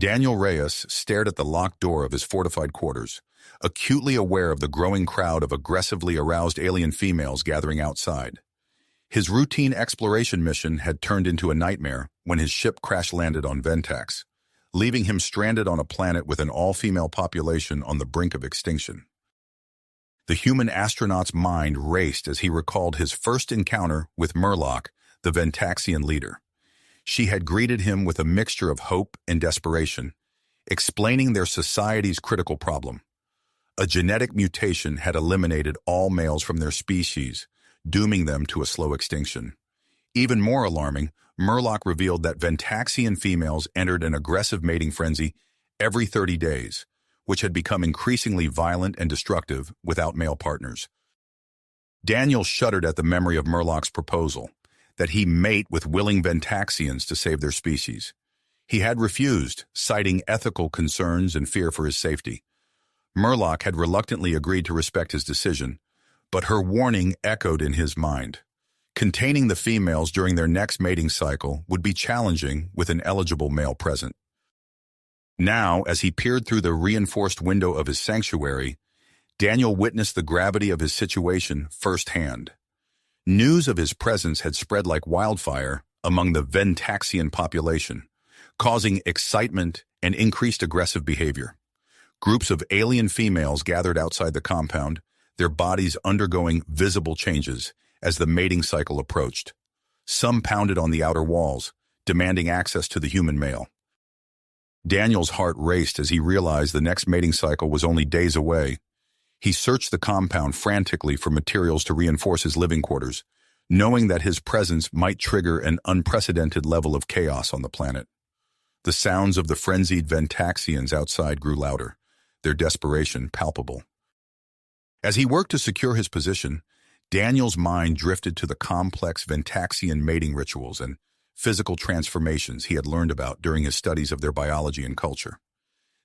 Daniel Reyes stared at the locked door of his fortified quarters, acutely aware of the growing crowd of aggressively aroused alien females gathering outside. His routine exploration mission had turned into a nightmare when his ship crash-landed on Ventax, leaving him stranded on a planet with an all-female population on the brink of extinction. The human astronaut's mind raced as he recalled his first encounter with Murloc, the Ventaxian leader. She had greeted him with a mixture of hope and desperation, explaining their society's critical problem. A genetic mutation had eliminated all males from their species, dooming them to a slow extinction. Even more alarming, Murloc revealed that Ventaxian females entered an aggressive mating frenzy every 30 days, which had become increasingly violent and destructive without male partners. Daniel shuddered at the memory of Murloc's proposal, that he mate with willing Ventaxians to save their species. He had refused, citing ethical concerns and fear for his safety. Murloc had reluctantly agreed to respect his decision, but her warning echoed in his mind. Containing the females during their next mating cycle would be challenging with an eligible male present. Now, as he peered through the reinforced window of his sanctuary, Daniel witnessed the gravity of his situation firsthand. News of his presence had spread like wildfire among the Ventaxian population, causing excitement and increased aggressive behavior. Groups of alien females gathered outside the compound, their bodies undergoing visible changes as the mating cycle approached. Some pounded on the outer walls, demanding access to the human male. Daniel's heart raced as he realized the next mating cycle was only days away. He searched the compound frantically for materials to reinforce his living quarters, knowing that his presence might trigger an unprecedented level of chaos on the planet. The sounds of the frenzied Ventaxians outside grew louder, their desperation palpable. As he worked to secure his position, Daniel's mind drifted to the complex Ventaxian mating rituals and physical transformations he had learned about during his studies of their biology and culture.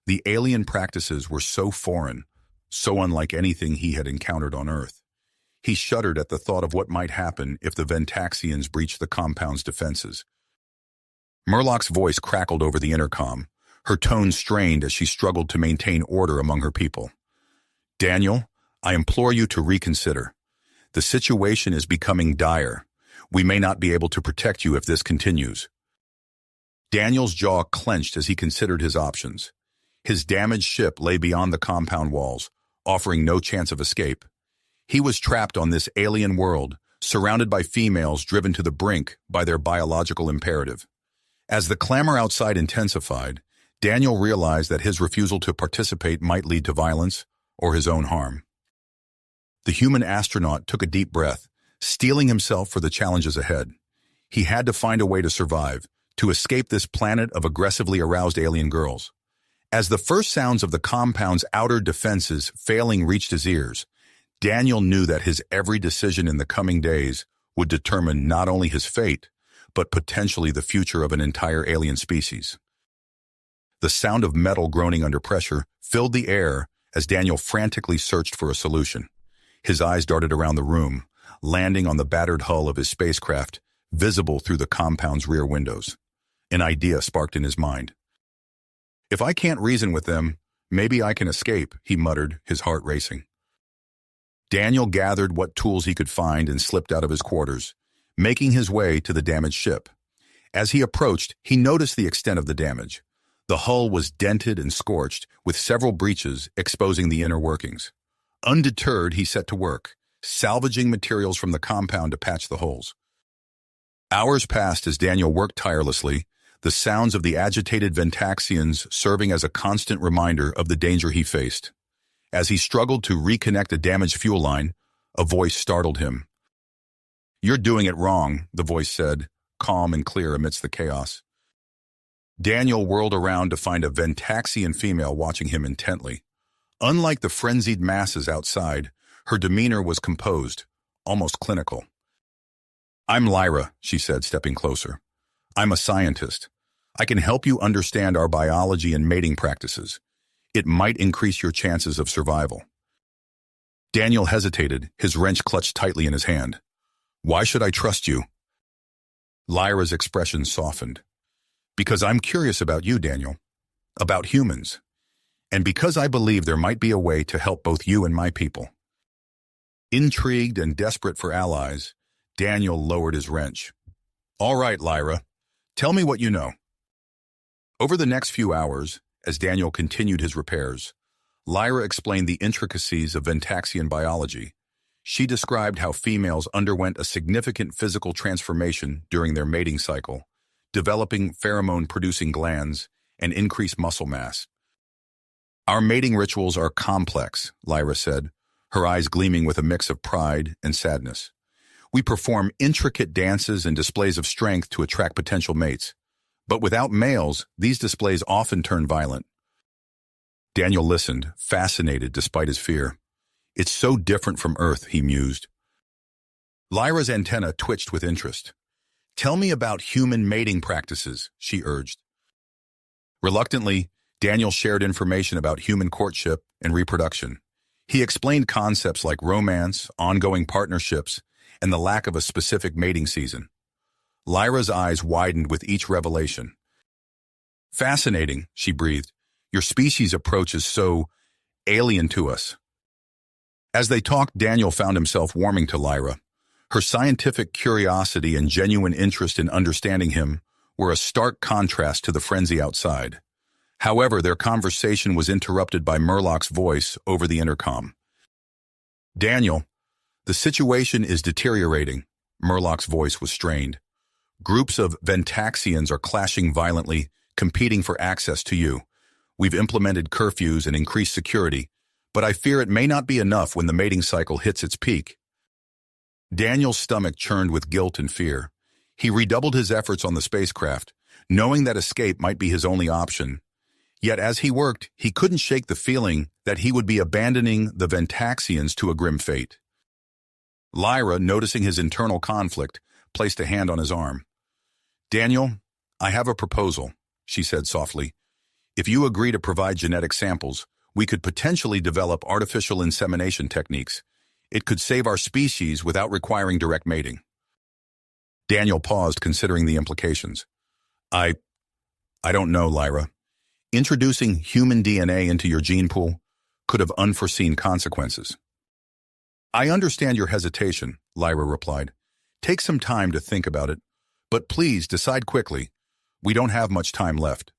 The alien practices were so foreign, so unlike anything he had encountered on Earth. He shuddered at the thought of what might happen if the Ventaxians breached the compound's defenses. Murloc's voice crackled over the intercom, her tone strained as she struggled to maintain order among her people. "Daniel, I implore you to reconsider. The situation is becoming dire. We may not be able to protect you if this continues." Daniel's jaw clenched as he considered his options. His damaged ship lay beyond the compound walls, offering no chance of escape. He was trapped on this alien world, surrounded by females driven to the brink by their biological imperative. As the clamor outside intensified, Daniel realized that his refusal to participate might lead to violence or his own harm. The human astronaut took a deep breath, steeling himself for the challenges ahead. He had to find a way to survive, to escape this planet of aggressively aroused alien girls. As the first sounds of the compound's outer defenses failing reached his ears, Daniel knew that his every decision in the coming days would determine not only his fate, but potentially the future of an entire alien species. The sound of metal groaning under pressure filled the air as Daniel frantically searched for a solution. His eyes darted around the room, landing on the battered hull of his spacecraft, visible through the compound's rear windows. An idea sparked in his mind. "If I can't reason with them, maybe I can escape," he muttered, his heart racing. Daniel gathered what tools he could find and slipped out of his quarters, making his way to the damaged ship. As he approached, he noticed the extent of the damage. The hull was dented and scorched, with several breaches exposing the inner workings. Undeterred, he set to work, salvaging materials from the compound to patch the holes. Hours passed as Daniel worked tirelessly, the sounds of the agitated Ventaxians serving as a constant reminder of the danger he faced. As he struggled to reconnect a damaged fuel line, a voice startled him. "You're doing it wrong," the voice said, calm and clear amidst the chaos. Daniel whirled around to find a Ventaxian female watching him intently. Unlike the frenzied masses outside, her demeanor was composed, almost clinical. "I'm Lyra," she said, stepping closer. "I'm a scientist. I can help you understand our biology and mating practices. It might increase your chances of survival." Daniel hesitated, his wrench clutched tightly in his hand. "Why should I trust you?" Lyra's expression softened. "Because I'm curious about you, Daniel. about humans, and because I believe there might be a way to help both you and my people." Intrigued and desperate for allies, Daniel lowered his wrench. "All right, Lyra, tell me what you know." Over the next few hours, as Daniel continued his repairs, Lyra explained the intricacies of Ventaxian biology. She described how females underwent a significant physical transformation during their mating cycle, developing pheromone-producing glands and increased muscle mass. "Our mating rituals are complex," Lyra said, her eyes gleaming with a mix of pride and sadness. "We perform intricate dances and displays of strength to attract potential mates. But without males, these displays often turn violent." Daniel listened, fascinated despite his fear. "It's so different from Earth," he mused. Lyra's antenna twitched with interest. "Tell me about human mating practices," she urged. Reluctantly, Daniel shared information about human courtship and reproduction. He explained concepts like romance, ongoing partnerships, and the lack of a specific mating season. Lyra's eyes widened with each revelation. "Fascinating," she breathed. "Your species' approach is so alien to us." As they talked, Daniel found himself warming to Lyra. Her scientific curiosity and genuine interest in understanding him were a stark contrast to the frenzy outside. However, their conversation was interrupted by Murlock's voice over the intercom. "Daniel, the situation is deteriorating." Murlock's voice was strained. "Groups of Ventaxians are clashing violently, competing for access to you. We've implemented curfews and increased security, but I fear it may not be enough when the mating cycle hits its peak." Daniel's stomach churned with guilt and fear. He redoubled his efforts on the spacecraft, knowing that escape might be his only option. Yet as he worked, he couldn't shake the feeling that he would be abandoning the Ventaxians to a grim fate. Lyra, noticing his internal conflict, placed a hand on his arm. "Daniel, I have a proposal," she said softly. "If you agree to provide genetic samples, we could potentially develop artificial insemination techniques. It could save our species without requiring direct mating." Daniel paused, considering the implications. I don't know, Lyra. Introducing human DNA into your gene pool could have unforeseen consequences." "I understand your hesitation," Lyra replied. "Take some time to think about it, but please decide quickly. We don't have much time left."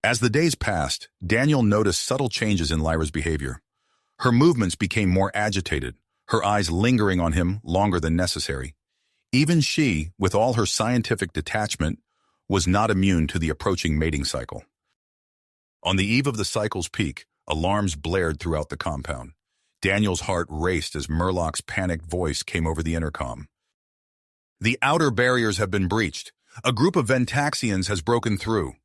As the days passed, Daniel noticed subtle changes in Lyra's behavior. Her movements became more agitated, her eyes lingering on him longer than necessary. Even she, with all her scientific detachment, was not immune to the approaching mating cycle. On the eve of the cycle's peak, alarms blared throughout the compound. Daniel's heart raced as Murlock's panicked voice came over the intercom. "The outer barriers have been breached. A group of Ventaxians has broken through."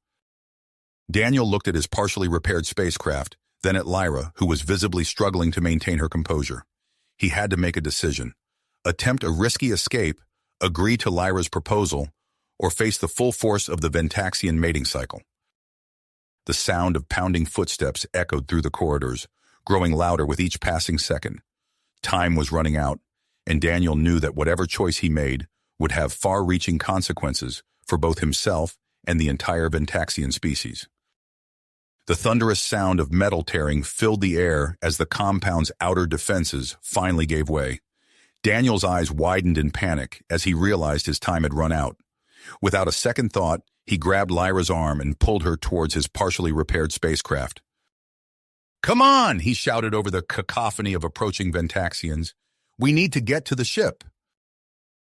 Daniel looked at his partially repaired spacecraft, then at Lyra, who was visibly struggling to maintain her composure. He had to make a decision. Attempt a risky escape, agree to Lyra's proposal, or face the full force of the Ventaxian mating cycle. The sound of pounding footsteps echoed through the corridors, growing louder with each passing second. Time was running out, and Daniel knew that whatever choice he made would have far-reaching consequences for both himself and the entire Ventaxian species. The thunderous sound of metal tearing filled the air as the compound's outer defenses finally gave way. Daniel's eyes widened in panic as he realized his time had run out. Without a second thought, he grabbed Lyra's arm and pulled her towards his partially repaired spacecraft. "Come on!" he shouted over the cacophony of approaching Ventaxians. "We need to get to the ship."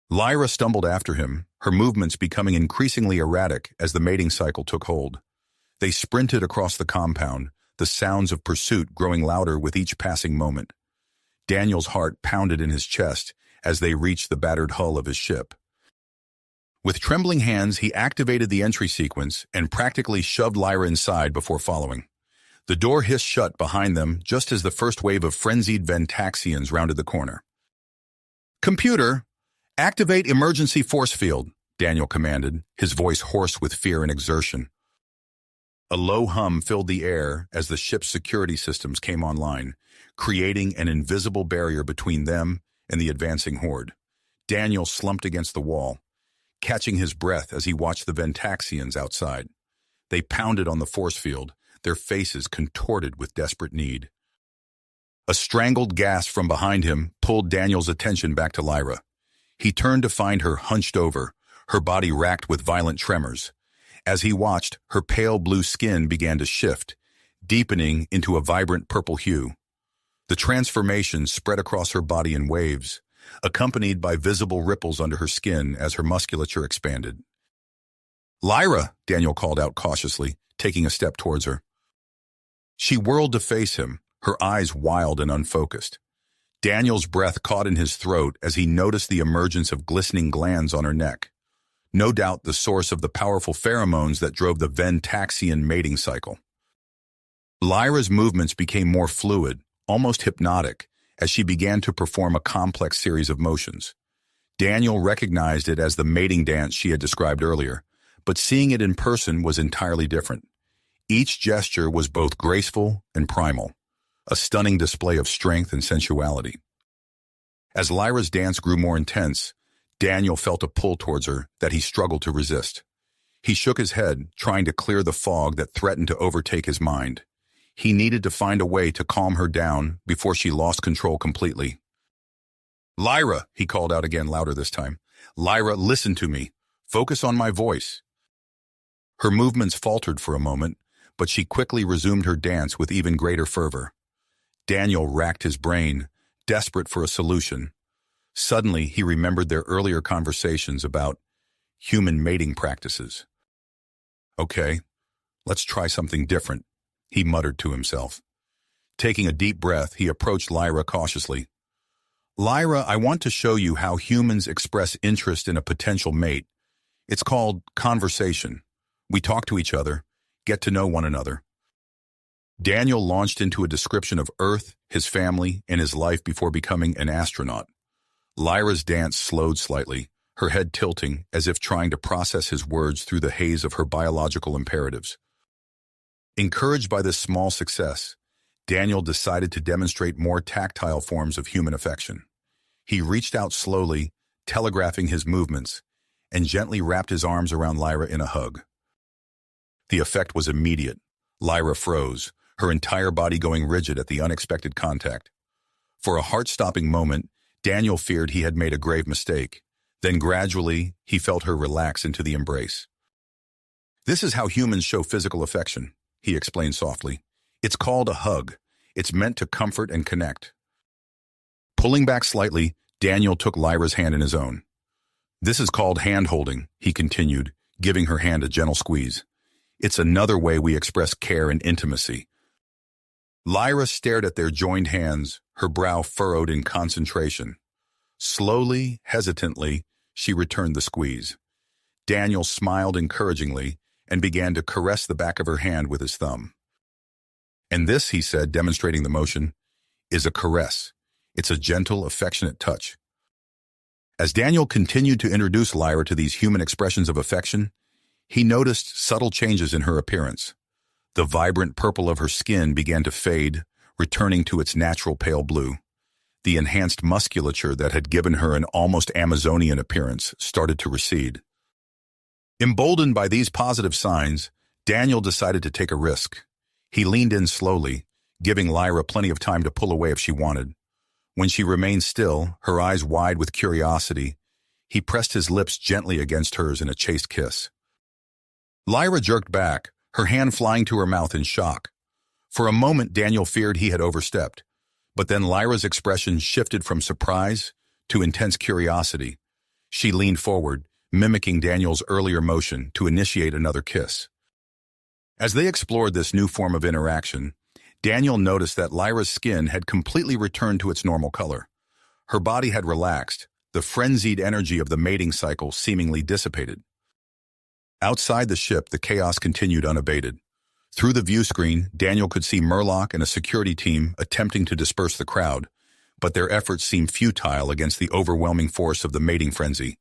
Lyra stumbled after him, her movements becoming increasingly erratic as the mating cycle took hold. They sprinted across the compound, the sounds of pursuit growing louder with each passing moment. Daniel's heart pounded in his chest as they reached the battered hull of his ship. With trembling hands, he activated the entry sequence and practically shoved Lyra inside before following. The door hissed shut behind them just as the first wave of frenzied Ventaxians rounded the corner. "Computer, activate emergency force field," Daniel commanded, his voice hoarse with fear and exertion. A low hum filled the air as the ship's security systems came online, creating an invisible barrier between them and the advancing horde. Daniel slumped against the wall, catching his breath as he watched the Ventaxians outside. They pounded on the force field, their faces contorted with desperate need. A strangled gasp from behind him pulled Daniel's attention back to Lyra. He turned to find her hunched over, her body racked with violent tremors. As he watched, her pale blue skin began to shift, deepening into a vibrant purple hue. The transformation spread across her body in waves, accompanied by visible ripples under her skin as her musculature expanded. "Lyra," Daniel called out cautiously, taking a step towards her. She whirled to face him, her eyes wild and unfocused. Daniel's breath caught in his throat as he noticed the emergence of glistening glands on her neck. No doubt the source of the powerful pheromones that drove the Ventaxian mating cycle. Lyra's movements became more fluid, almost hypnotic, as she began to perform a complex series of motions. Daniel recognized it as the mating dance she had described earlier, but seeing it in person was entirely different. Each gesture was both graceful and primal, a stunning display of strength and sensuality. As Lyra's dance grew more intense, Daniel felt a pull towards her that he struggled to resist. He shook his head, trying to clear the fog that threatened to overtake his mind. He needed to find a way to calm her down before she lost control completely. "Lyra," he called out again, louder this time. "Lyra, listen to me. Focus on my voice." Her movements faltered for a moment, but she quickly resumed her dance with even greater fervor. Daniel racked his brain, desperate for a solution. Suddenly, he remembered their earlier conversations about human mating practices. "Okay, let's try something different," he muttered to himself. Taking a deep breath, he approached Lyra cautiously. "Lyra, I want to show you how humans express interest in a potential mate. It's called conversation. We talk to each other, get to know one another." Daniel launched into a description of Earth, his family, and his life before becoming an astronaut. Lyra's dance slowed slightly, her head tilting as if trying to process his words through the haze of her biological imperatives. Encouraged by this small success, Daniel decided to demonstrate more tactile forms of human affection. He reached out slowly, telegraphing his movements, and gently wrapped his arms around Lyra in a hug. The effect was immediate. Lyra froze, her entire body going rigid at the unexpected contact. For a heart-stopping moment, Daniel feared he had made a grave mistake. Then gradually, he felt her relax into the embrace. "This is how humans show physical affection," he explained softly. "It's called a hug. It's meant to comfort and connect." Pulling back slightly, Daniel took Lyra's hand in his own. "This is called hand-holding," he continued, giving her hand a gentle squeeze. "It's another way we express care and intimacy." Lyra stared at their joined hands, her brow furrowed in concentration. Slowly, hesitantly, she returned the squeeze. Daniel smiled encouragingly and began to caress the back of her hand with his thumb. "And this," he said, demonstrating the motion, "is a caress. It's a gentle, affectionate touch." As Daniel continued to introduce Lyra to these human expressions of affection, he noticed subtle changes in her appearance. The vibrant purple of her skin began to fade, returning to its natural pale blue. The enhanced musculature that had given her an almost Amazonian appearance started to recede. Emboldened by these positive signs, Daniel decided to take a risk. He leaned in slowly, giving Lyra plenty of time to pull away if she wanted. When she remained still, her eyes wide with curiosity, he pressed his lips gently against hers in a chaste kiss. Lyra jerked back, her hand flying to her mouth in shock. For a moment, Daniel feared he had overstepped, but then Lyra's expression shifted from surprise to intense curiosity. She leaned forward, mimicking Daniel's earlier motion to initiate another kiss. As they explored this new form of interaction, Daniel noticed that Lyra's skin had completely returned to its normal color. Her body had relaxed, the frenzied energy of the mating cycle seemingly dissipated. Outside the ship, the chaos continued unabated. Through the view screen, Daniel could see Murloc and a security team attempting to disperse the crowd, but their efforts seemed futile against the overwhelming force of the mating frenzy.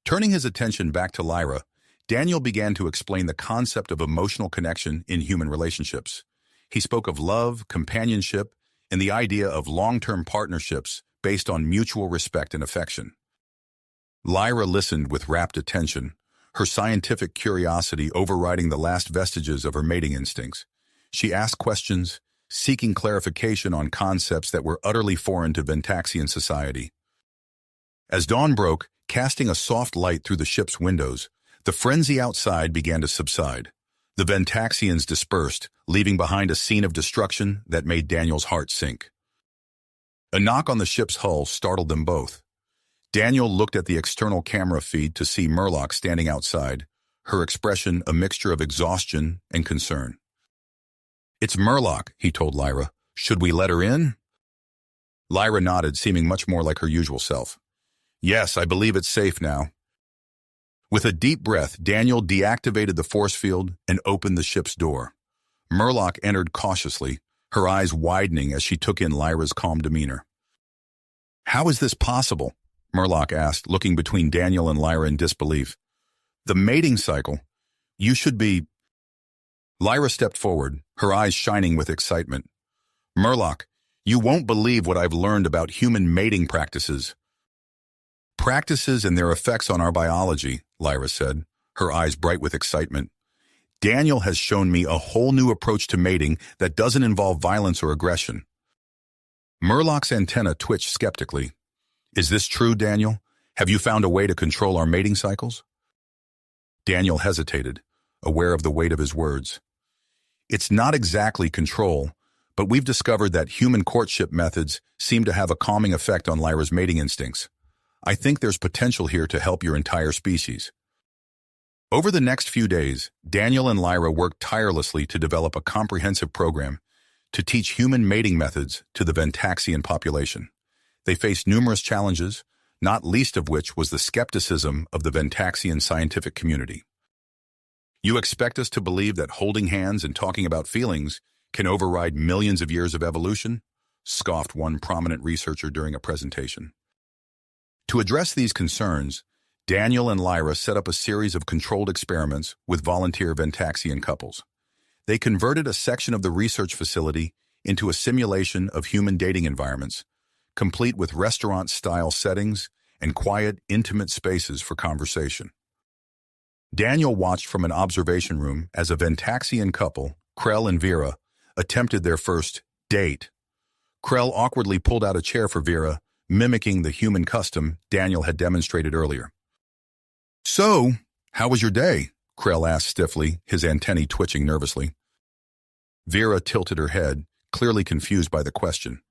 Turning his attention back to Lyra, Daniel began to explain the concept of emotional connection in human relationships. He spoke of love, companionship, and the idea of long-term partnerships based on mutual respect and affection. Lyra listened with rapt attention, her scientific curiosity overriding the last vestiges of her mating instincts. She asked questions, seeking clarification on concepts that were utterly foreign to Ventaxian society. As dawn broke, casting a soft light through the ship's windows, the frenzy outside began to subside. The Ventaxians dispersed, leaving behind a scene of destruction that made Daniel's heart sink. A knock on the ship's hull startled them both. Daniel looked at the external camera feed to see Murloc standing outside, her expression a mixture of exhaustion and concern. "It's Murloc," he told Lyra. "Should we let her in?" Lyra nodded, seeming much more like her usual self. "Yes, I believe it's safe now." With a deep breath, Daniel deactivated the force field and opened the ship's door. Murloc entered cautiously, her eyes widening as she took in Lyra's calm demeanor. "How is this possible?" Murloc asked, looking between Daniel and Lyra in disbelief. "The mating cycle. You should be—" Lyra stepped forward, her eyes shining with excitement. "Murloc, you won't believe what I've learned about human mating practices." "Practices and their effects on our biology," Lyra said, her eyes bright with excitement. "Daniel has shown me a whole new approach to mating that doesn't involve violence or aggression." Murloc's antenna twitched skeptically. "Is this true, Daniel? Have you found a way to control our mating cycles?" Daniel hesitated, aware of the weight of his words. "It's not exactly control, but we've discovered that human courtship methods seem to have a calming effect on Lyra's mating instincts. I think there's potential here to help your entire species." Over the next few days, Daniel and Lyra worked tirelessly to develop a comprehensive program to teach human mating methods to the Ventaxian population. They faced numerous challenges, not least of which was the skepticism of the Ventaxian scientific community. "You expect us to believe that holding hands and talking about feelings can override millions of years of evolution?" scoffed one prominent researcher during a presentation. To address these concerns, Daniel and Lyra set up a series of controlled experiments with volunteer Ventaxian couples. They converted a section of the research facility into a simulation of human dating environments, complete with restaurant-style settings and quiet, intimate spaces for conversation. Daniel watched from an observation room as a Ventaxian couple, Krell and Vera, attempted their first date. Krell awkwardly pulled out a chair for Vera, mimicking the human custom Daniel had demonstrated earlier. "So, how was your day?" Krell asked stiffly, his antennae twitching nervously. Vera tilted her head, clearly confused by the question.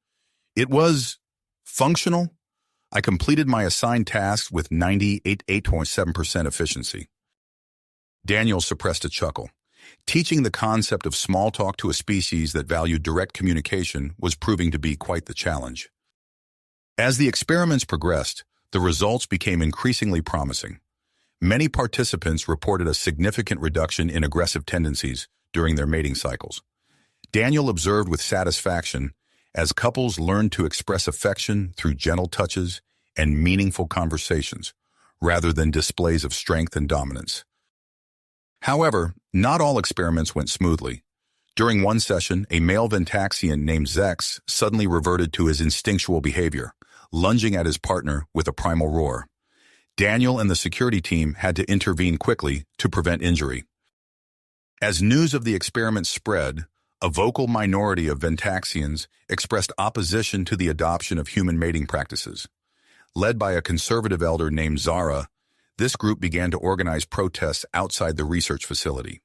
"It was functional. I completed my assigned tasks with 98.7% efficiency." Daniel suppressed a chuckle. Teaching the concept of small talk to a species that valued direct communication was proving to be quite the challenge. As the experiments progressed, the results became increasingly promising. Many participants reported a significant reduction in aggressive tendencies during their mating cycles. Daniel observed with satisfaction as couples learned to express affection through gentle touches and meaningful conversations, rather than displays of strength and dominance. However, not all experiments went smoothly. During one session, a male Ventaxian named Zex suddenly reverted to his instinctual behavior, lunging at his partner with a primal roar. Daniel and the security team had to intervene quickly to prevent injury. As news of the experiment spread, a vocal minority of Ventaxians expressed opposition to the adoption of human mating practices. Led by a conservative elder named Zara, this group began to organize protests outside the research facility.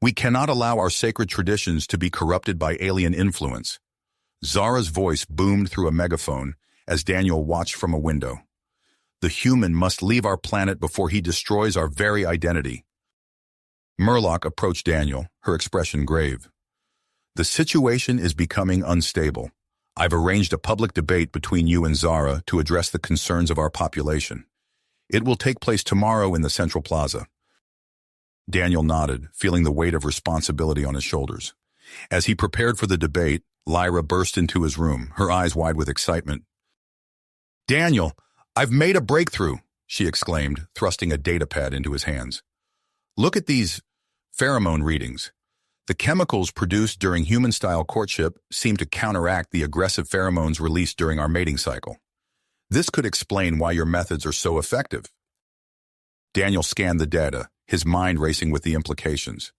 "We cannot allow our sacred traditions to be corrupted by alien influence." Zara's voice boomed through a megaphone as Daniel watched from a window. "The human must leave our planet before he destroys our very identity." Murloc approached Daniel, her expression grave. "The situation is becoming unstable. I've arranged a public debate between you and Zara to address the concerns of our population. It will take place tomorrow in the Central Plaza." Daniel nodded, feeling the weight of responsibility on his shoulders. As he prepared for the debate, Lyra burst into his room, her eyes wide with excitement. "Daniel, I've made a breakthrough," she exclaimed, thrusting a datapad into his hands. "Look at these pheromone readings. The chemicals produced during human-style courtship seem to counteract the aggressive pheromones released during our mating cycle. This could explain why your methods are so effective." Daniel scanned the data, his mind racing with the implications.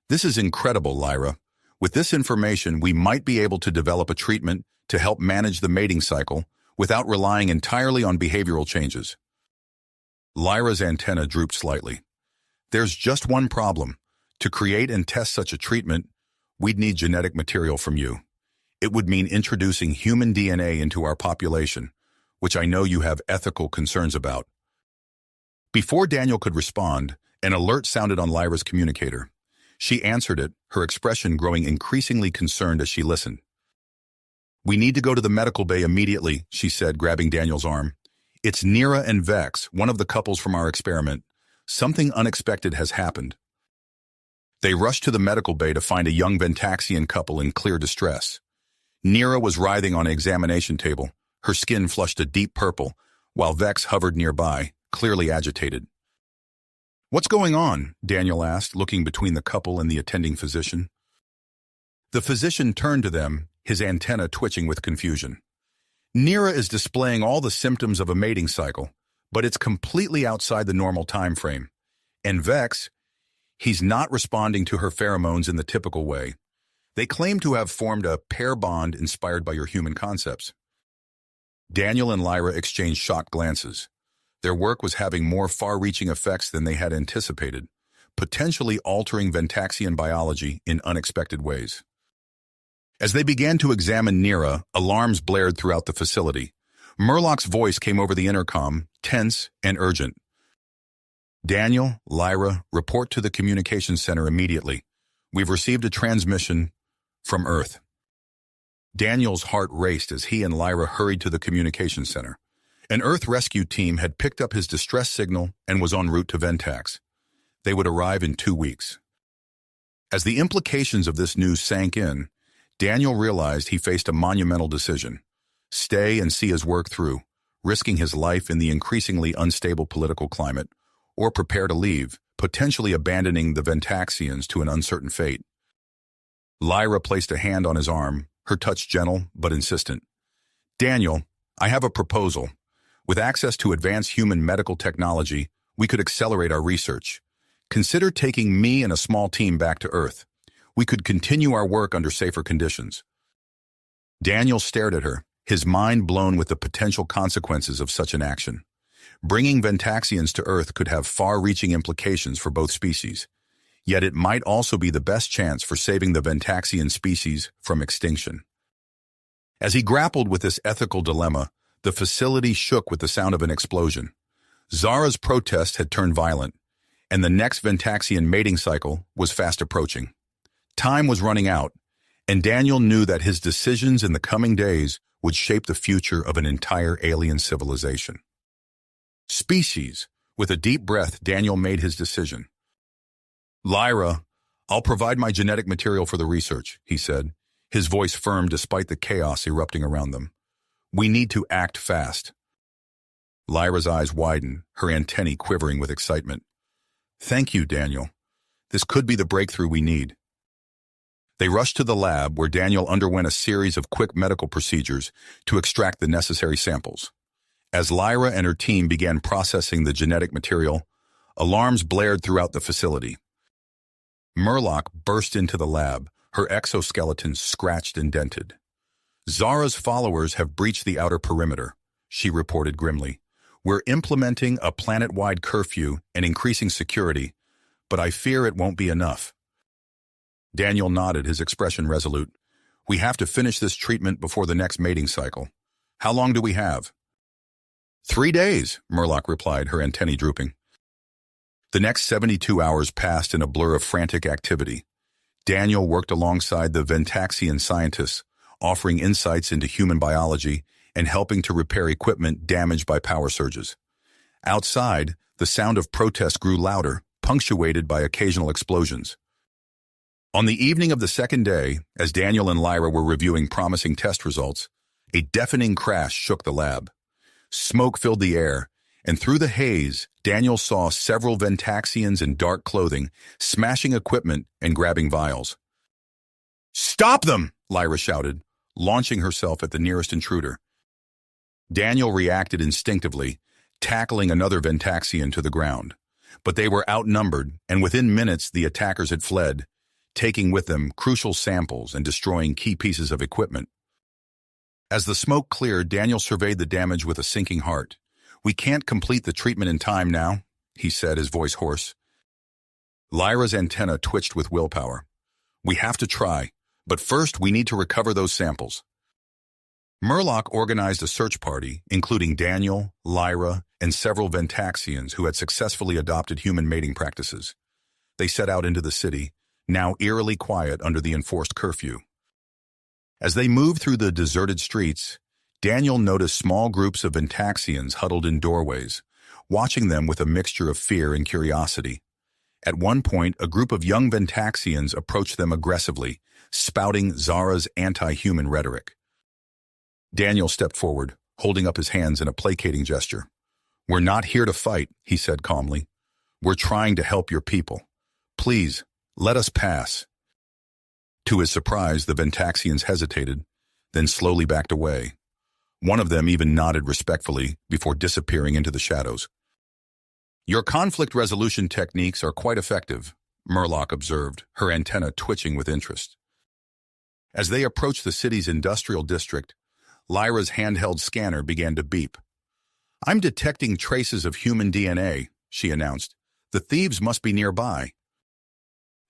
This is incredible, Lyra. With this information, we might be able to develop a treatment to help manage the mating cycle without relying entirely on behavioral changes. Lyra's antenna drooped slightly. There's just one problem. To create and test such a treatment, we'd need genetic material from you. It would mean introducing human DNA into our population, which I know you have ethical concerns about. Before Daniel could respond, an alert sounded on Lyra's communicator. She answered it, her expression growing increasingly concerned as she listened. "We need to go to the medical bay immediately," she said, grabbing Daniel's arm. "It's Nira and Vex, one of the couples from our experiment. Something unexpected has happened." They rushed to the medical bay to find a young Ventaxian couple in clear distress. Nira was writhing on an examination table, her skin flushed a deep purple, while Vex hovered nearby, clearly agitated. "What's going on?" Daniel asked, looking between the couple and the attending physician. The physician turned to them, his antenna twitching with confusion. "Nira is displaying all the symptoms of a mating cycle, but it's completely outside the normal time frame. And Vex, he's not responding to her pheromones in the typical way. They claim to have formed a pair bond inspired by your human concepts." Daniel and Lyra exchanged shocked glances. Their work was having more far-reaching effects than they had anticipated, potentially altering Ventaxian biology in unexpected ways. As they began to examine Nira, alarms blared throughout the facility. Murlock's voice came over the intercom, tense and urgent. "Daniel, Lyra, report to the communications center immediately. We've received a transmission from Earth." Daniel's heart raced as he and Lyra hurried to the communications center. An Earth rescue team had picked up his distress signal and was en route to Ventax. They would arrive in 2 weeks. As the implications of this news sank in, Daniel realized he faced a monumental decision: stay and see his work through, risking his life in the increasingly unstable political climate, or prepare to leave, potentially abandoning the Ventaxians to an uncertain fate. Lyra placed a hand on his arm, her touch gentle but insistent. "Daniel, I have a proposal. With access to advanced human medical technology, we could accelerate our research. Consider taking me and a small team back to Earth. We could continue our work under safer conditions." Daniel stared at her, his mind blown with the potential consequences of such an action. Bringing Ventaxians to Earth could have far-reaching implications for both species. Yet it might also be the best chance for saving the Ventaxian species from extinction. As he grappled with this ethical dilemma, the facility shook with the sound of an explosion. Zara's protest had turned violent, and the next Ventaxian mating cycle was fast approaching. Time was running out, and Daniel knew that his decisions in the coming days would shape the future of an entire alien civilization. Species. With a deep breath, Daniel made his decision. "Lyra, I'll provide my genetic material for the research," he said, his voice firm despite the chaos erupting around them. "We need to act fast." Lyra's eyes widened, her antennae quivering with excitement. "Thank you, Daniel. This could be the breakthrough we need." They rushed to the lab where Daniel underwent a series of quick medical procedures to extract the necessary samples. As Lyra and her team began processing the genetic material, alarms blared throughout the facility. Murlock burst into the lab, her exoskeleton scratched and dented. "Zara's followers have breached the outer perimeter," she reported grimly. "We're implementing a planet-wide curfew and increasing security, but I fear it won't be enough." Daniel nodded, his expression resolute. "We have to finish this treatment before the next mating cycle. How long do we have?" 3 days, Murlock replied, her antennae drooping. The next 72 hours passed in a blur of frantic activity. Daniel worked alongside the Ventaxian scientists, offering insights into human biology and helping to repair equipment damaged by power surges. Outside, the sound of protest grew louder, punctuated by occasional explosions. On the evening of the second day, as Daniel and Lyra were reviewing promising test results, a deafening crash shook the lab. Smoke filled the air, and through the haze, Daniel saw several Ventaxians in dark clothing, smashing equipment and grabbing vials. "Stop them!" Lyra shouted, launching herself at the nearest intruder. Daniel reacted instinctively, tackling another Ventaxian to the ground. but they were outnumbered, and within minutes the attackers had fled, taking with them crucial samples and destroying key pieces of equipment. As the smoke cleared, Daniel surveyed the damage with a sinking heart. "We can't complete the treatment in time now," he said, his voice hoarse. Lyra's antenna twitched with willpower. "We have to try, but first we need to recover those samples." Murloc organized a search party, including Daniel, Lyra, and several Ventaxians who had successfully adopted human mating practices. They set out into the city, now eerily quiet under the enforced curfew. As they moved through the deserted streets, Daniel noticed small groups of Ventaxians huddled in doorways, watching them with a mixture of fear and curiosity. At one point, a group of young Ventaxians approached them aggressively, spouting Zara's anti-human rhetoric. Daniel stepped forward, holding up his hands in a placating gesture. "We're not here to fight," he said calmly. "We're trying to help your people. Please, let us pass." To his surprise, the Ventaxians hesitated, then slowly backed away. One of them even nodded respectfully before disappearing into the shadows. "Your conflict resolution techniques are quite effective," Murloc observed, her antenna twitching with interest. As they approached the city's industrial district, Lyra's handheld scanner began to beep. "I'm detecting traces of human DNA," she announced. "The thieves must be nearby."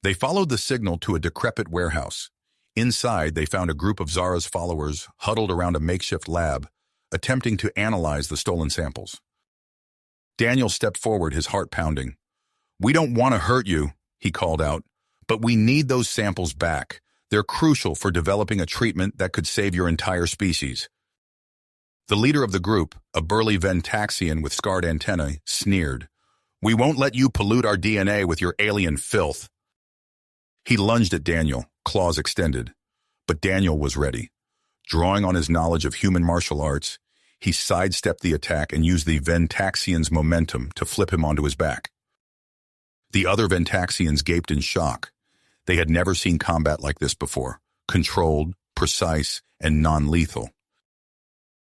They followed the signal to a decrepit warehouse. Inside, they found a group of Zara's followers huddled around a makeshift lab, attempting to analyze the stolen samples. Daniel stepped forward, his heart pounding. "We don't want to hurt you," he called out, "but we need those samples back. They're crucial for developing a treatment that could save your entire species." The leader of the group, a burly Ventaxian with scarred antennae, sneered. "We won't let you pollute our DNA with your alien filth." He lunged at Daniel, claws extended. But Daniel was ready. Drawing on his knowledge of human martial arts, he sidestepped the attack and used the Ventaxian's momentum to flip him onto his back. The other Ventaxians gaped in shock. They had never seen combat like this before, controlled, precise, and non-lethal.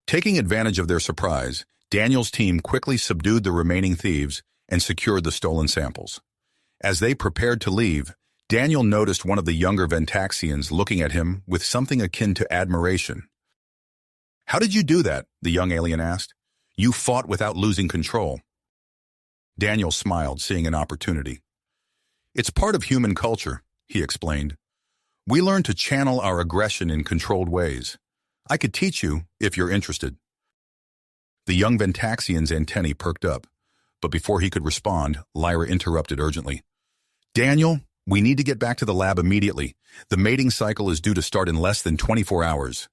Taking advantage of their surprise, Daniel's team quickly subdued the remaining thieves and secured the stolen samples. As they prepared to leave, Daniel noticed one of the younger Ventaxians looking at him with something akin to admiration. "How did you do that?" the young alien asked. "You fought without losing control." Daniel smiled, seeing an opportunity. "It's part of human culture," he explained. "We learn to channel our aggression in controlled ways. I could teach you if you're interested." The young Ventaxian's antennae perked up, but before he could respond, Lyra interrupted urgently. "Daniel, we need to get back to the lab immediately. The mating cycle is due to start in less than 24 hours.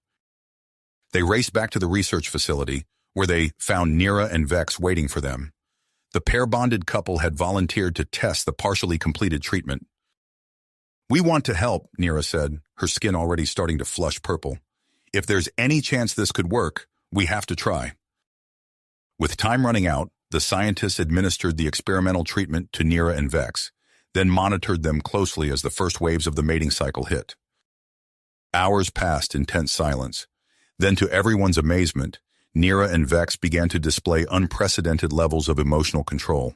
They raced back to the research facility, where they found Nira and Vex waiting for them. The pair-bonded couple had volunteered to test the partially completed treatment. "We want to help," Nira said, her skin already starting to flush purple. "If there's any chance this could work, we have to try." With time running out, the scientists administered the experimental treatment to Nira and Vex, then monitored them closely as the first waves of the mating cycle hit. Hours passed in tense silence. Then, to everyone's amazement, Nira and Vex began to display unprecedented levels of emotional control.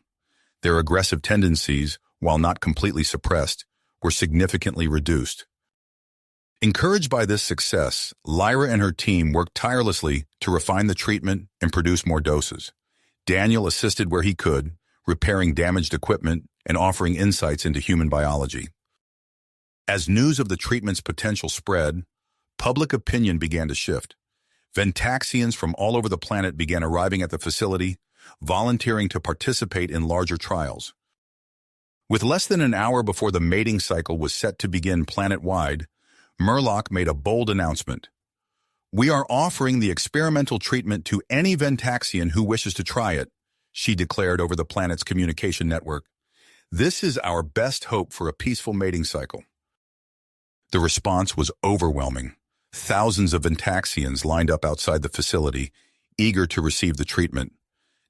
Their aggressive tendencies, while not completely suppressed, were significantly reduced. Encouraged by this success, Lyra and her team worked tirelessly to refine the treatment and produce more doses. Daniel assisted where he could, repairing damaged equipment and offering insights into human biology. As news of the treatment's potential spread, public opinion began to shift. Ventaxians from all over the planet began arriving at the facility, volunteering to participate in larger trials. With less than an hour before the mating cycle was set to begin planet-wide, Murloc made a bold announcement. "We are offering the experimental treatment to any Ventaxian who wishes to try it," she declared over the planet's communication network. "This is our best hope for a peaceful mating cycle." The response was overwhelming. Thousands of Ventaxians lined up outside the facility, eager to receive the treatment.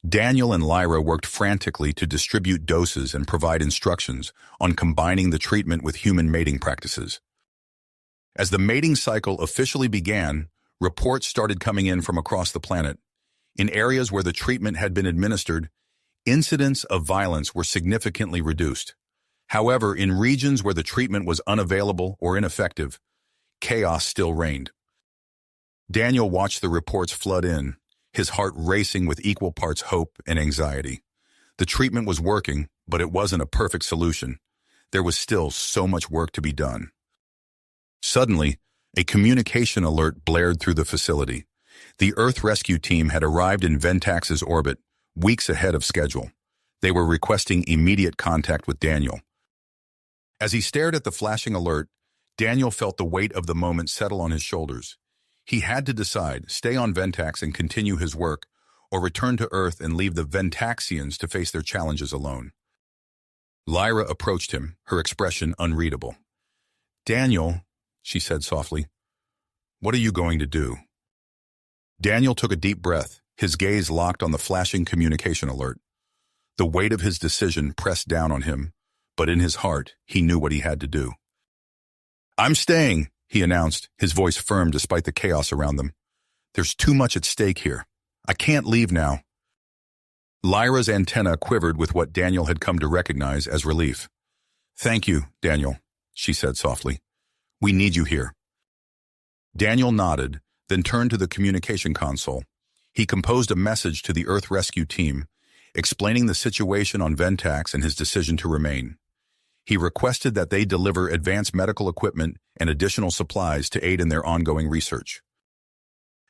Daniel and Lyra worked frantically to distribute doses and provide instructions on combining the treatment with human mating practices. As the mating cycle officially began, reports started coming in from across the planet. In areas where the treatment had been administered, Incidents of violence were significantly reduced. However, in regions where the treatment was unavailable or ineffective, chaos still reigned. Daniel watched the reports flood in, his heart racing with equal parts hope and anxiety. The treatment was working, but it wasn't a perfect solution. There was still so much work to be done. Suddenly, a communication alert blared through the facility. The Earth rescue team had arrived in Ventax's orbit, weeks ahead of schedule. They were requesting immediate contact with Daniel. As he stared at the flashing alert, Daniel felt the weight of the moment settle on his shoulders. He had to decide, stay on Ventax and continue his work, or return to Earth and leave the Ventaxians to face their challenges alone. Lyra approached him, her expression unreadable. "Daniel," she said softly, "what are you going to do?" Daniel took a deep breath, his gaze locked on the flashing communication alert. The weight of his decision pressed down on him, but in his heart, he knew what he had to do. "I'm staying," he announced, his voice firm despite the chaos around them. "There's too much at stake here. I can't leave now." Lyra's antenna quivered with what Daniel had come to recognize as relief. "Thank you, Daniel," she said softly. "We need you here." Daniel nodded, then turned to the communication console. He composed a message to the Earth rescue team, explaining the situation on Ventax and his decision to remain. He requested that they deliver advanced medical equipment and additional supplies to aid in their ongoing research.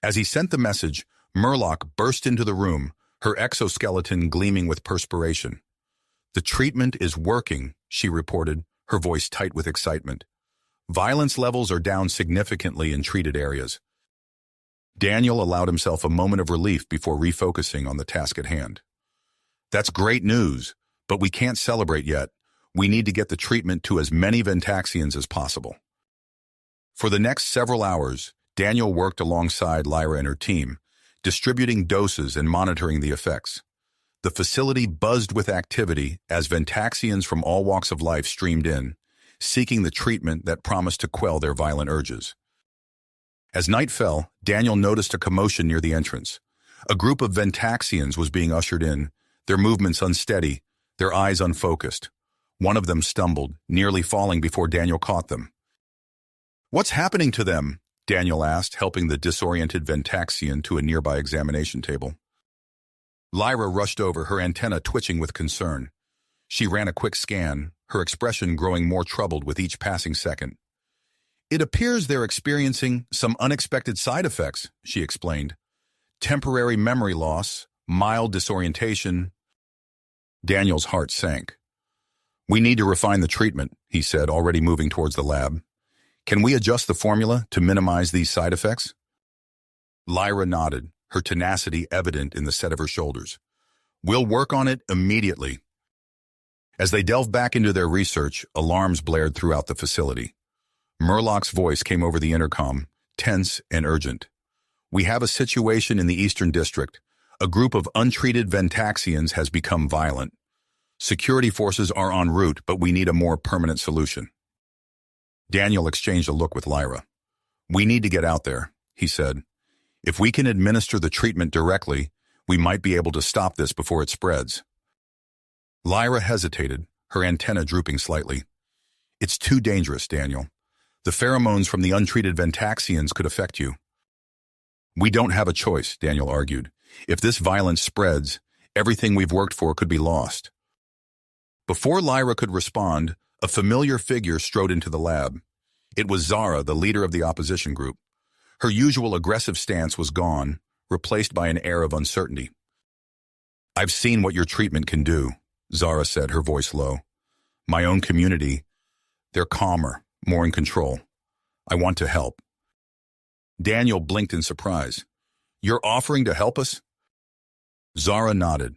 As he sent the message, Murloc burst into the room, her exoskeleton gleaming with perspiration. "The treatment is working," she reported, her voice tight with excitement. "Violence levels are down significantly in treated areas." Daniel allowed himself a moment of relief before refocusing on the task at hand. "That's great news, but we can't celebrate yet. We need to get the treatment to as many Ventaxians as possible." For the next several hours, Daniel worked alongside Lyra and her team, distributing doses and monitoring the effects. The facility buzzed with activity as Ventaxians from all walks of life streamed in, seeking the treatment that promised to quell their violent urges. As night fell, Daniel noticed a commotion near the entrance. A group of Ventaxians was being ushered in, their movements unsteady, their eyes unfocused. One of them stumbled, nearly falling before Daniel caught them. "What's happening to them?" Daniel asked, helping the disoriented Ventaxian to a nearby examination table. Lyra rushed over, her antenna twitching with concern. She ran a quick scan, her expression growing more troubled with each passing second. "It appears they're experiencing some unexpected side effects," she explained. "Temporary memory loss, mild disorientation." Daniel's heart sank. "We need to refine the treatment," he said, already moving towards the lab. "Can we adjust the formula to minimize these side effects?" Lyra nodded, her tenacity evident in the set of her shoulders. "We'll work on it immediately." As they delved back into their research, alarms blared throughout the facility. Murloc's voice came over the intercom, tense and urgent. "We have a situation in the Eastern District. A group of untreated Ventaxians has become violent. Security forces are en route, but we need a more permanent solution." Daniel exchanged a look with Lyra. "We need to get out there," he said. "If we can administer the treatment directly, we might be able to stop this before it spreads." Lyra hesitated, her antenna drooping slightly. "It's too dangerous, Daniel. The pheromones from the untreated Ventaxians could affect you." "We don't have a choice," Daniel argued. "If this violence spreads, everything we've worked for could be lost." Before Lyra could respond, a familiar figure strode into the lab. It was Zara, the leader of the opposition group. Her usual aggressive stance was gone, replaced by an air of uncertainty. "I've seen what your treatment can do," Zara said, her voice low. "My own community, they're calmer, more in control. I want to help." Daniel blinked in surprise. "You're offering to help us?" Zara nodded.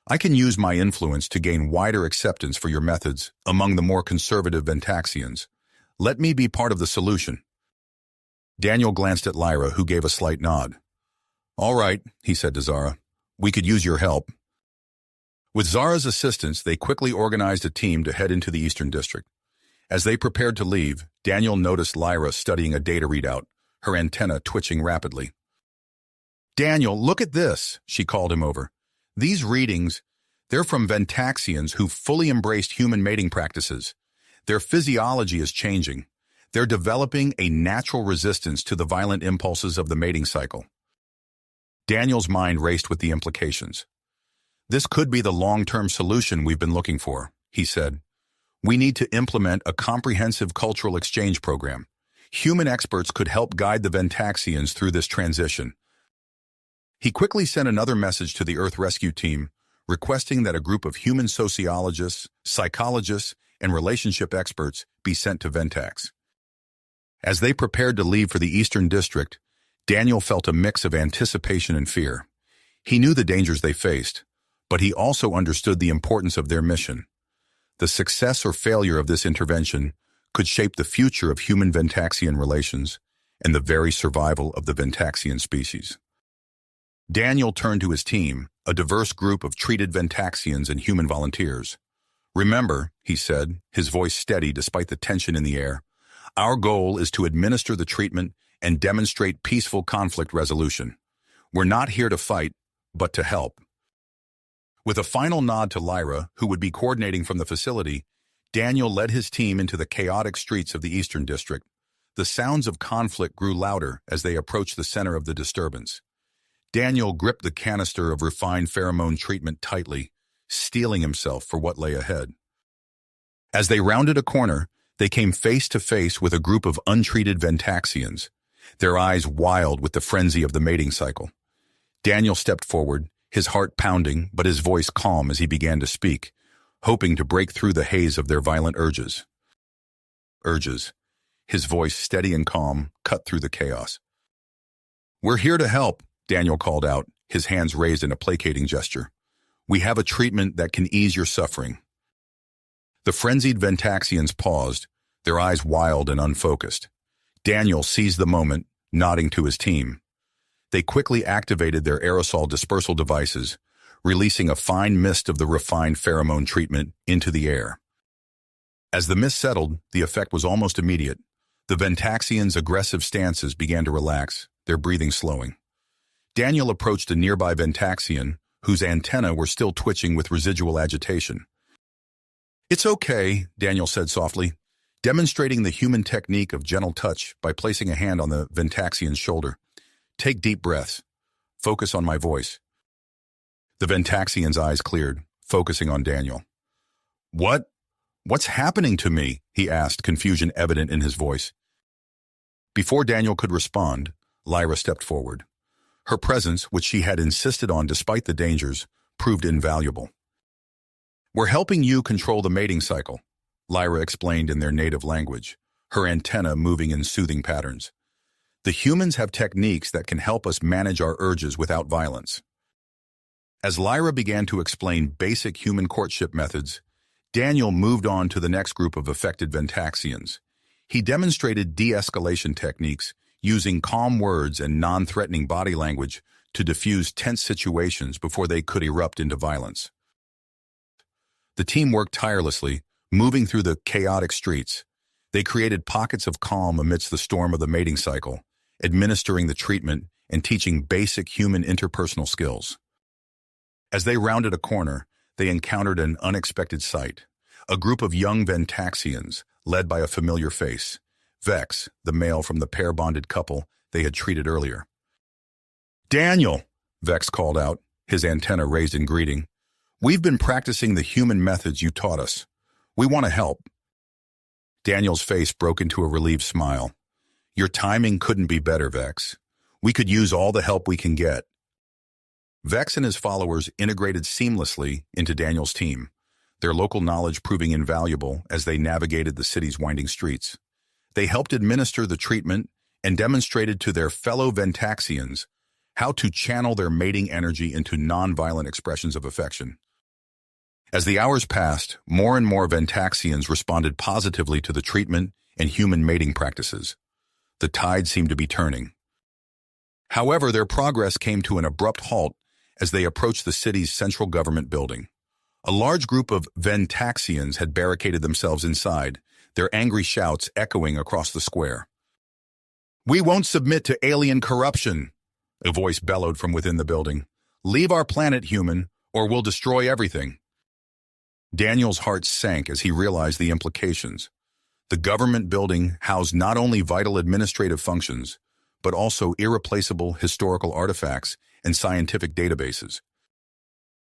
"I can use my influence to gain wider acceptance for your methods among the more conservative Ventaxians. Let me be part of the solution." Daniel glanced at Lyra, who gave a slight nod. "All right," he said to Zara. "We could use your help." With Zara's assistance, they quickly organized a team to head into the Eastern District. As they prepared to leave, Daniel noticed Lyra studying a data readout, her antenna twitching rapidly. "Daniel, look at this," she called him over. "These readings, They're from Ventaxians who fully embraced human mating practices. Their physiology is changing. They're developing a natural resistance to the violent impulses of the mating cycle. Daniel's mind raced with the implications. This could be the long-term solution we've been looking for, he said. We need to implement a comprehensive cultural exchange program. Human experts could help guide the Ventaxians through this transition. He quickly sent another message to the Earth Rescue Team, requesting that a group of human sociologists, psychologists, and relationship experts be sent to Ventax. As they prepared to leave for the Eastern District, Daniel felt a mix of anticipation and fear. He knew the dangers they faced, but he also understood the importance of their mission. The success or failure of this intervention could shape the future of human Ventaxian relations and the very survival of the Ventaxian species. Daniel turned to his team, a diverse group of treated Ventaxians and human volunteers. Remember, he said, his voice steady despite the tension in the air, our goal is to administer the treatment and demonstrate peaceful conflict resolution. We're not here to fight, but to help. With a final nod to Lyra, who would be coordinating from the facility, Daniel led his team into the chaotic streets of the Eastern District. The sounds of conflict grew louder as they approached the center of the disturbance. Daniel gripped the canister of refined pheromone treatment tightly, steeling himself for what lay ahead. As they rounded a corner, they came face to face with a group of untreated Ventaxians, their eyes wild with the frenzy of the mating cycle. Daniel stepped forward, his heart pounding but his voice calm as he began to speak, hoping to break through the haze of their violent urges. His voice steady and calm, cut through the chaos. We're here to help, Daniel called out, his hands raised in a placating gesture. We have a treatment that can ease your suffering. The frenzied Ventaxians paused, their eyes wild and unfocused. Daniel seized the moment, nodding to his team. They quickly activated their aerosol dispersal devices, releasing a fine mist of the refined pheromone treatment into the air. As the mist settled, the effect was almost immediate. The Ventaxians' aggressive stances began to relax, their breathing slowing. Daniel approached a nearby Ventaxian, whose antennae were still twitching with residual agitation. It's okay, Daniel said softly, demonstrating the human technique of gentle touch by placing a hand on the Ventaxian's shoulder. Take deep breaths. Focus on my voice. The Ventaxian's eyes cleared, focusing on Daniel. What's happening to me? He asked, confusion evident in his voice. Before Daniel could respond, Lyra stepped forward. Her presence, which she had insisted on despite the dangers, proved invaluable. We're helping you control the mating cycle, Lyra explained in their native language, her antenna moving in soothing patterns. The humans have techniques that can help us manage our urges without violence. As Lyra began to explain basic human courtship methods, Daniel moved on to the next group of affected Ventaxians. He demonstrated de-escalation techniques, using calm words and non-threatening body language to diffuse tense situations before they could erupt into violence. The team worked tirelessly, moving through the chaotic streets. They created pockets of calm amidst the storm of the mating cycle, administering the treatment and teaching basic human interpersonal skills. As they rounded a corner, they encountered an unexpected sight. A group of young Ventaxians, led by a familiar face, Vex, the male from the pair-bonded couple they had treated earlier. Daniel, Vex called out, his antenna raised in greeting. We've been practicing the human methods you taught us. We want to help. Daniel's face broke into a relieved smile. Your timing couldn't be better, Vex. We could use all the help we can get. Vex and his followers integrated seamlessly into Daniel's team, their local knowledge proving invaluable as they navigated the city's winding streets. They helped administer the treatment and demonstrated to their fellow Ventaxians how to channel their mating energy into non-violent expressions of affection. As the hours passed, more and more Ventaxians responded positively to the treatment and human mating practices. The tide seemed to be turning. However, their progress came to an abrupt halt as they approached the city's central government building. A large group of Ventaxians had barricaded themselves inside, their angry shouts echoing across the square. We won't submit to alien corruption, a voice bellowed from within the building. Leave our planet, human, or we'll destroy everything. Daniel's heart sank as he realized the implications. The government building housed not only vital administrative functions, but also irreplaceable historical artifacts and scientific databases.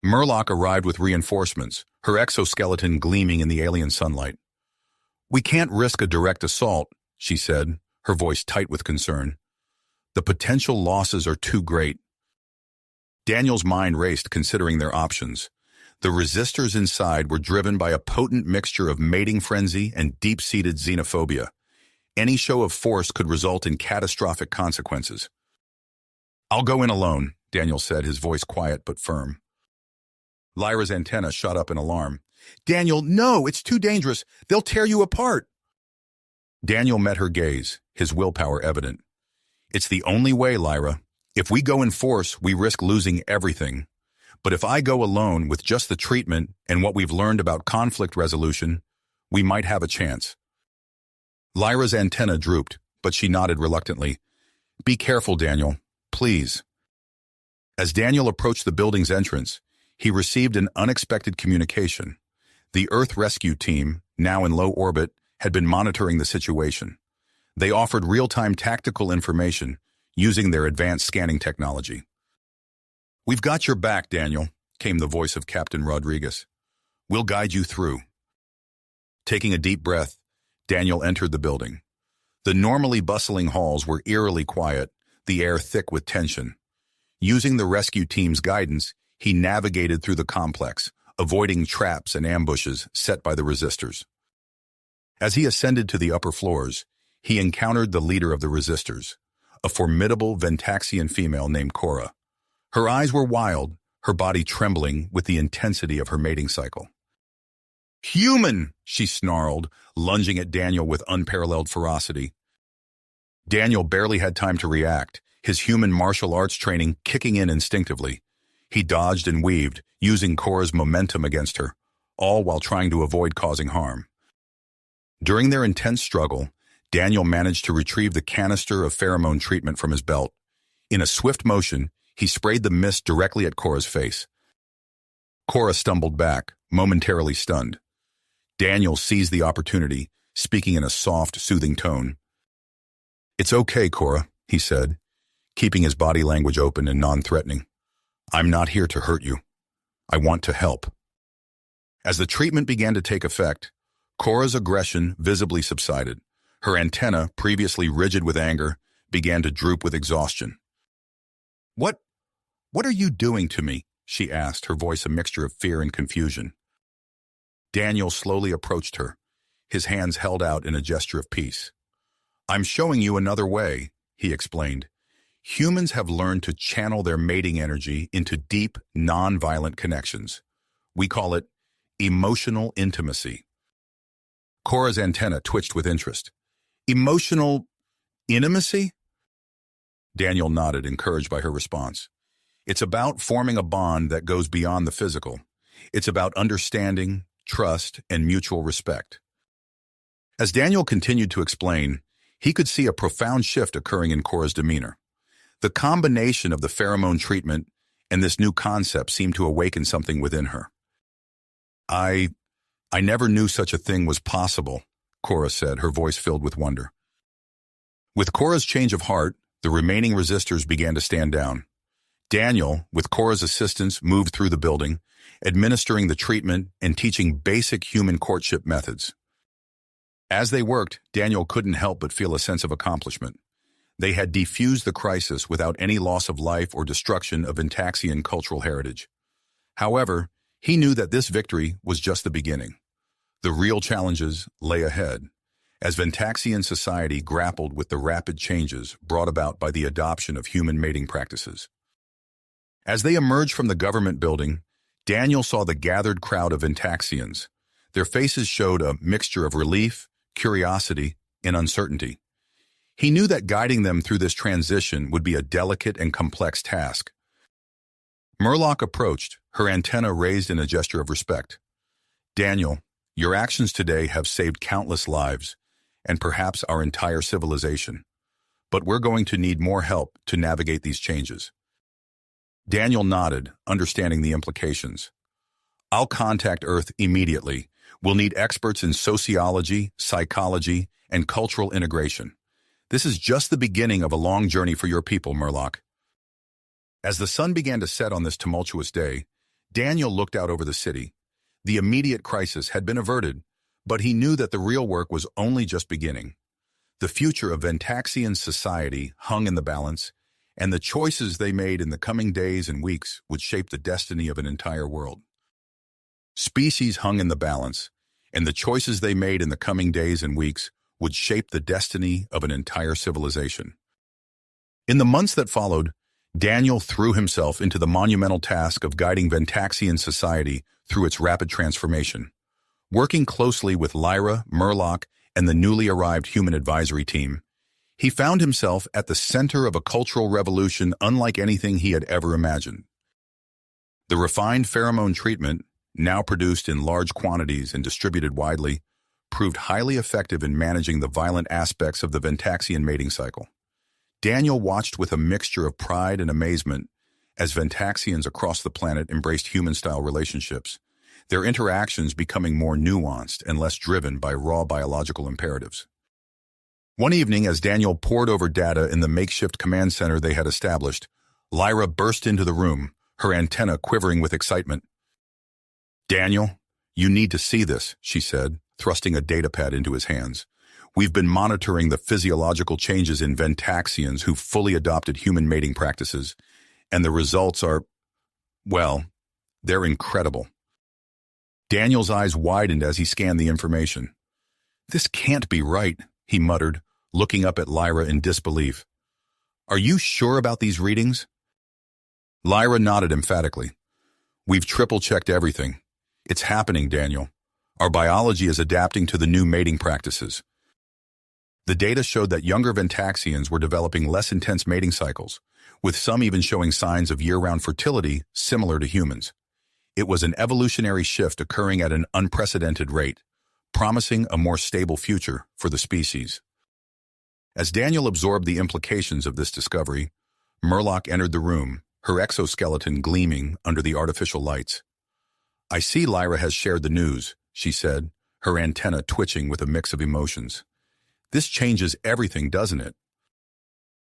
Murloc arrived with reinforcements, her exoskeleton gleaming in the alien sunlight. "We can't risk a direct assault," she said, her voice tight with concern. "The potential losses are too great." Daniel's mind raced considering their options. The resistors inside were driven by a potent mixture of mating frenzy and deep-seated xenophobia. Any show of force could result in catastrophic consequences. "I'll go in alone," Daniel said, his voice quiet but firm. Lyra's antenna shot up in alarm. "Daniel, no, it's too dangerous. They'll tear you apart." Daniel met her gaze, his willpower evident. "It's the only way, Lyra. If we go in force, we risk losing everything. But if I go alone with just the treatment and what we've learned about conflict resolution, we might have a chance." Lyra's antenna drooped, but she nodded reluctantly. "Be careful, Daniel. Please." As Daniel approached the building's entrance, he received an unexpected communication. The Earth rescue team, now in low orbit, had been monitoring the situation. They offered real-time tactical information using their advanced scanning technology. "We've got your back, Daniel," came the voice of Captain Rodriguez. "We'll guide you through." Taking a deep breath, Daniel entered the building. The normally bustling halls were eerily quiet, the air thick with tension. Using the rescue team's guidance, he navigated through the complex, avoiding traps and ambushes set by the resistors. As he ascended to the upper floors, he encountered the leader of the resistors, a formidable Ventaxian female named Cora. Her eyes were wild, her body trembling with the intensity of her mating cycle. "Human!" she snarled, lunging at Daniel with unparalleled ferocity. Daniel barely had time to react, his human martial arts training kicking in instinctively. He dodged and weaved, using Cora's momentum against her, all while trying to avoid causing harm. During their intense struggle, Daniel managed to retrieve the canister of pheromone treatment from his belt. In a swift motion, he sprayed the mist directly at Cora's face. Cora stumbled back, momentarily stunned. Daniel seized the opportunity, speaking in a soft, soothing tone. "It's okay, Cora," he said, keeping his body language open and non-threatening. "I'm not here to hurt you. I want to help." As the treatment began to take effect, Cora's aggression visibly subsided. Her antenna, previously rigid with anger, began to droop with exhaustion. What are you doing to me?" she asked, her voice a mixture of fear and confusion. Daniel slowly approached her, his hands held out in a gesture of peace. "I'm showing you another way," he explained. "Humans have learned to channel their mating energy into deep, non-violent connections. We call it emotional intimacy." Cora's antenna twitched with interest. "Emotional intimacy?" Daniel nodded, encouraged by her response. "It's about forming a bond that goes beyond the physical. It's about understanding, trust, and mutual respect." As Daniel continued to explain, he could see a profound shift occurring in Cora's demeanor. The combination of the pheromone treatment and this new concept seemed to awaken something within her. I never knew such a thing was possible," Cora said, her voice filled with wonder. With Cora's change of heart, the remaining resistors began to stand down. Daniel, with Cora's assistance, moved through the building, administering the treatment and teaching basic human courtship methods. As they worked, Daniel couldn't help but feel a sense of accomplishment. They had defused the crisis without any loss of life or destruction of Ventaxian cultural heritage. However, he knew that this victory was just the beginning. The real challenges lay ahead, as Ventaxian society grappled with the rapid changes brought about by the adoption of human mating practices. As they emerged from the government building, Daniel saw the gathered crowd of Ventaxians. Their faces showed a mixture of relief, curiosity, and uncertainty. He knew that guiding them through this transition would be a delicate and complex task. Murloc approached, her antenna raised in a gesture of respect. "Daniel, your actions today have saved countless lives, and perhaps our entire civilization. But we're going to need more help to navigate these changes." Daniel nodded, understanding the implications. I'll contact Earth immediately. We'll need experts in sociology, psychology, and cultural integration. This is just the beginning of a long journey for your people, Murloc. As the sun began to set on this tumultuous day, Daniel looked out over the city. The immediate crisis had been averted, but he knew that the real work was only just beginning. The future of Ventaxian society hung in the balance, and the choices they made in the coming days and weeks would shape the destiny of an entire world. Species hung in the balance, and the choices they made in the coming days and weeks would shape the destiny of an entire civilization. In the months that followed, Daniel threw himself into the monumental task of guiding Ventaxian society through its rapid transformation. Working closely with Lyra, Murloc, and the newly arrived human advisory team, he found himself at the center of a cultural revolution unlike anything he had ever imagined. The refined pheromone treatment, now produced in large quantities and distributed widely, proved highly effective in managing the violent aspects of the Ventaxian mating cycle. Daniel watched with a mixture of pride and amazement as Ventaxians across the planet embraced human-style relationships, their interactions becoming more nuanced and less driven by raw biological imperatives. One evening, as Daniel pored over data in the makeshift command center they had established, Lyra burst into the room, her antenna quivering with excitement. "Daniel, you need to see this," she said, thrusting a datapad into his hands. "We've been monitoring the physiological changes in Ventaxians who fully adopted human mating practices, and the results are, well, they're incredible." Daniel's eyes widened as he scanned the information. "This can't be right," he muttered, looking up at Lyra in disbelief. "Are you sure about these readings?" Lyra nodded emphatically. "We've triple-checked everything. It's happening, Daniel. Our biology is adapting to the new mating practices." The data showed that younger Ventaxians were developing less intense mating cycles, with some even showing signs of year-round fertility similar to humans. It was an evolutionary shift occurring at an unprecedented rate, promising a more stable future for the species. As Daniel absorbed the implications of this discovery, Murloc entered the room, her exoskeleton gleaming under the artificial lights. "I see Lyra has shared the news," she said, her antenna twitching with a mix of emotions. "This changes everything, doesn't it?"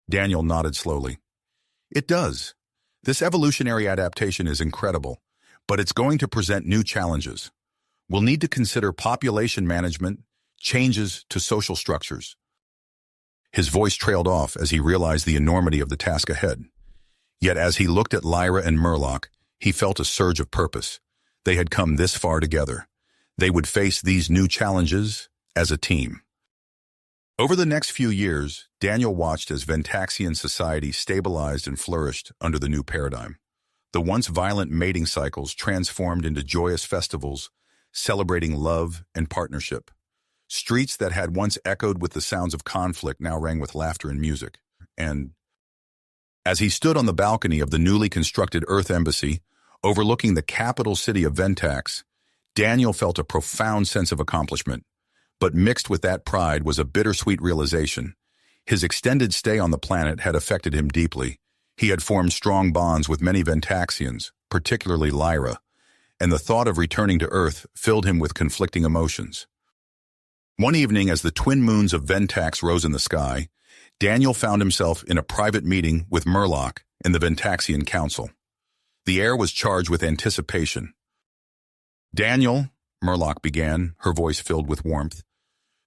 Daniel nodded slowly. "It does. This evolutionary adaptation is incredible, but it's going to present new challenges. We'll need to consider population management, changes to social structures." His voice trailed off as he realized the enormity of the task ahead. Yet as he looked at Lyra and Murloc, he felt a surge of purpose. They had come this far together. They would face these new challenges as a team. Over the next few years, Daniel watched as Ventaxian society stabilized and flourished under the new paradigm. The once violent mating cycles transformed into joyous festivals, celebrating love and partnership. Streets that had once echoed with the sounds of conflict now rang with laughter and music. And as he stood on the balcony of the newly constructed Earth Embassy, overlooking the capital city of Ventax, Daniel felt a profound sense of accomplishment. But mixed with that pride was a bittersweet realization. His extended stay on the planet had affected him deeply. He had formed strong bonds with many Ventaxians, particularly Lyra, and the thought of returning to Earth filled him with conflicting emotions. One evening, as the twin moons of Ventax rose in the sky, Daniel found himself in a private meeting with Murloc and the Ventaxian Council. The air was charged with anticipation. "Daniel," Murloc began, her voice filled with warmth,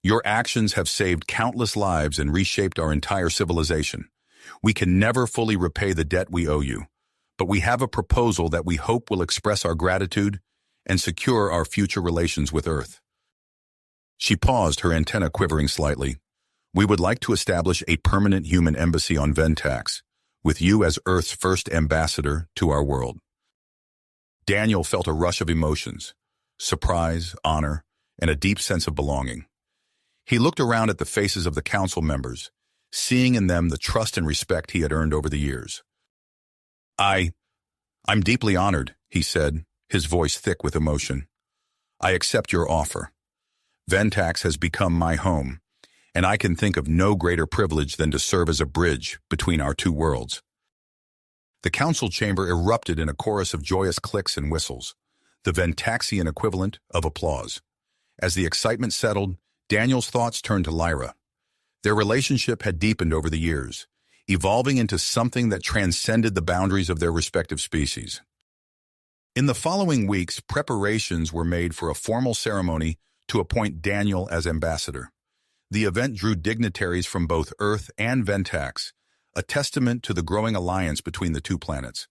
"your actions have saved countless lives and reshaped our entire civilization. We can never fully repay the debt we owe you, but we have a proposal that we hope will express our gratitude and secure our future relations with Earth." She paused, her antenna quivering slightly. "We would like to establish a permanent human embassy on Ventax, with you as Earth's first ambassador to our world." Daniel felt a rush of emotions, surprise, honor, and a deep sense of belonging. He looked around at the faces of the council members, seeing in them the trust and respect he had earned over the years. I'm deeply honored," he said, his voice thick with emotion. "I accept your offer. Ventax has become my home, and I can think of no greater privilege than to serve as a bridge between our two worlds." The council chamber erupted in a chorus of joyous clicks and whistles. the Ventaxian equivalent of applause. As the excitement settled, Daniel's thoughts turned to Lyra. Their relationship had deepened over the years, evolving into something that transcended the boundaries of their respective species. In the following weeks, preparations were made for a formal ceremony to appoint Daniel as ambassador. The event drew dignitaries from both Earth and Ventax, a testament to the growing alliance between the two planets.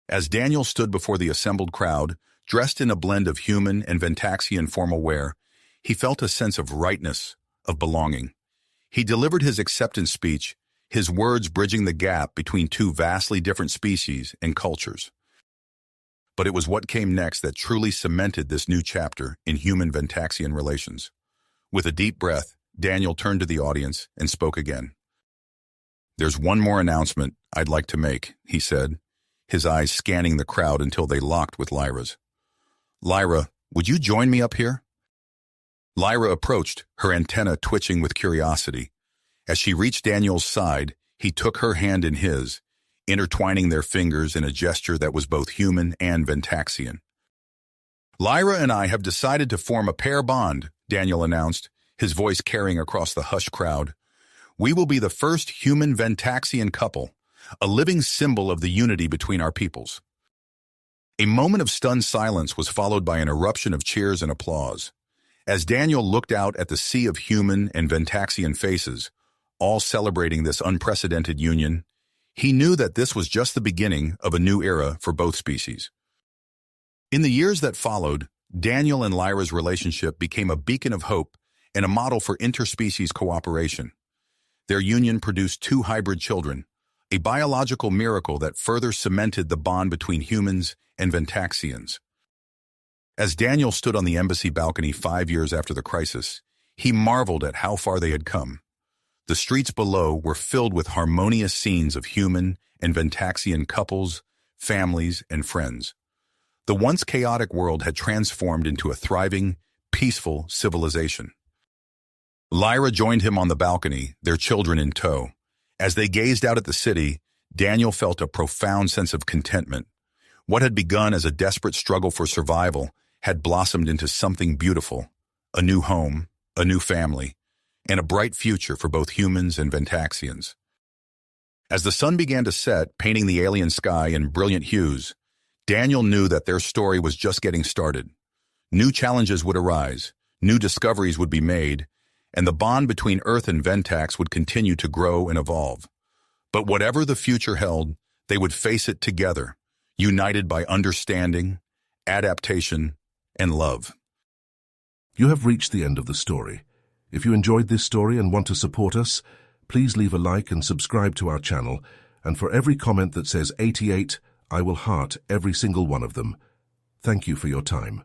As Daniel stood before the assembled crowd, dressed in a blend of human and Ventaxian formal wear, he felt a sense of rightness, of belonging. He delivered his acceptance speech, his words bridging the gap between two vastly different species and cultures. But it was what came next that truly cemented this new chapter in human-Ventaxian relations. With a deep breath, Daniel turned to the audience and spoke again. "There's one more announcement I'd like to make," he said, his eyes scanning the crowd until they locked with Lyra's. "Lyra, would you join me up here?" Lyra approached, her antenna twitching with curiosity. As she reached Daniel's side, he took her hand in his, intertwining their fingers in a gesture that was both human and Ventaxian. "Lyra and I have decided to form a pair bond," Daniel announced, his voice carrying across the hushed crowd. "We will be the first human Ventaxian couple, a living symbol of the unity between our peoples." A moment of stunned silence was followed by an eruption of cheers and applause. As Daniel looked out at the sea of human and Ventaxian faces, all celebrating this unprecedented union, he knew that this was just the beginning of a new era for both species. In the years that followed, Daniel and Lyra's relationship became a beacon of hope and a model for interspecies cooperation. Their union produced two hybrid children, a biological miracle that further cemented the bond between humans and Ventaxians. As Daniel stood on the embassy balcony 5 years after the crisis, he marveled at how far they had come. The streets below were filled with harmonious scenes of human and Ventaxian couples, families, and friends. The once chaotic world had transformed into a thriving, peaceful civilization. Lyra joined him on the balcony, their children in tow. As they gazed out at the city, Daniel felt a profound sense of contentment. What had begun as a desperate struggle for survival had blossomed into something beautiful, a new home, a new family, and a bright future for both humans and Ventaxians. As the sun began to set, painting the alien sky in brilliant hues, Daniel knew that their story was just getting started. New challenges would arise, new discoveries would be made, and the bond between Earth and Ventax would continue to grow and evolve. But whatever the future held, they would face it together, united by understanding, adaptation, and love. You have reached the end of the story. If you enjoyed this story and want to support us, please leave a like and subscribe to our channel, and for every comment that says 88, I will heart every single one of them. Thank you for your time.